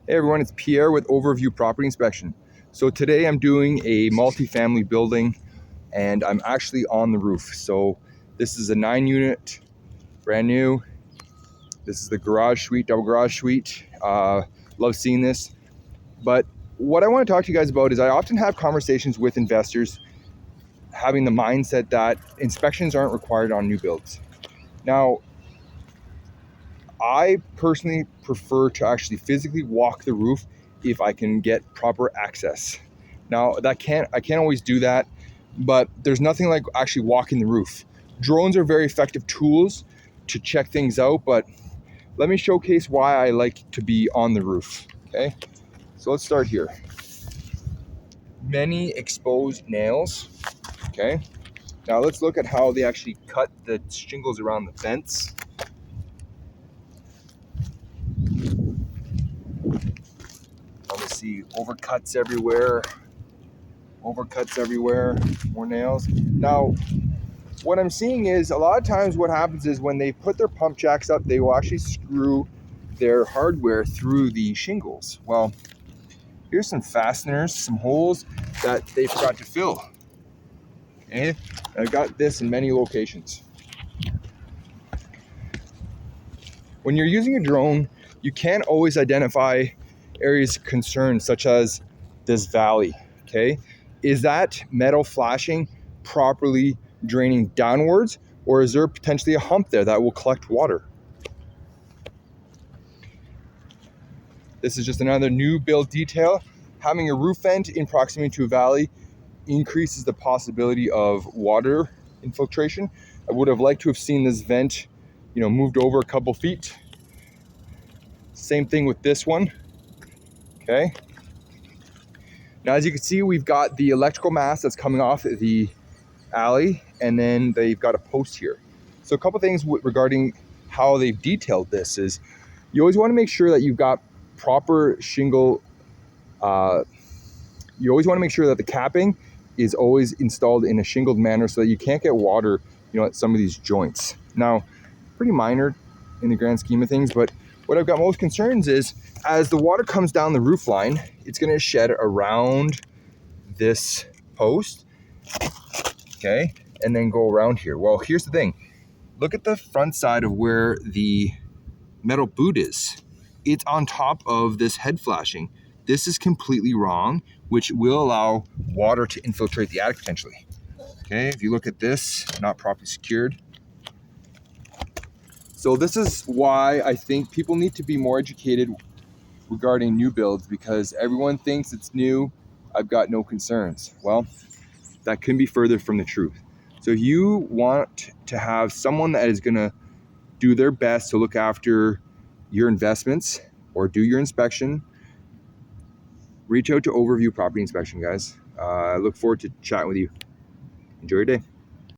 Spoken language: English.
Hey everyone, it's Pierre with Overview Property Inspection. So today I'm doing a multi-family building and I'm actually on the roof. So this is a 9-unit, brand new. This is the garage suite, double garage suite. Love seeing this. But what I want to talk to you guys about is I often have conversations with investors having the mindset that inspections aren't required on new builds. Now, I personally prefer to actually physically walk the roof if I can get proper access. Now I can't always do that, but there's nothing like actually walking the roof. Drones are very effective tools to check things out, but let me showcase why I like to be on the roof. Okay, so let's start here. Many exposed nails. Okay, now let's look at how they actually cut the shingles around the fence. Let's see, overcuts everywhere, more nails. Now, what I'm seeing is a lot of times what happens is when they put their pump jacks up, they will actually screw their hardware through the shingles. Well, here's some fasteners, some holes that they forgot to fill. Okay, I've got this in many locations. When you're using a drone, you can't always identify areas of concern, such as this valley. Okay, is that metal flashing properly draining downwards, or is there potentially a hump there that will collect water? This is just another new build detail. Having a roof vent in proximity to a valley increases the possibility of water infiltration. I would have liked to have seen this vent, moved over a couple feet. Same thing with this one. Okay. Now, as you can see, we've got the electrical mast that's coming off the alley, and then they've got a post here. So a couple things regarding how they've detailed this is you always want to make sure that you've got proper shingle. You always want to make sure that the capping is always installed in a shingled manner so that you can't get water, at some of these joints. Now, pretty minor in the grand scheme of things, but what I've got most concerns is as the water comes down the roof line, it's going to shed around this post, okay, and then go around here. Well, here's the thing. Look at the front side of where the metal boot is. It's on top of this head flashing. This is completely wrong, which will allow water to infiltrate the attic potentially. Okay, if you look at this, not properly secured. So this is why I think people need to be more educated regarding new builds, because everyone thinks it's new, I've got no concerns. Well, that couldn't be further from the truth. So if you want to have someone that is gonna do their best to look after your investments or do your inspection, reach out to Overview Property Inspection, guys. I look forward to chatting with you. Enjoy your day.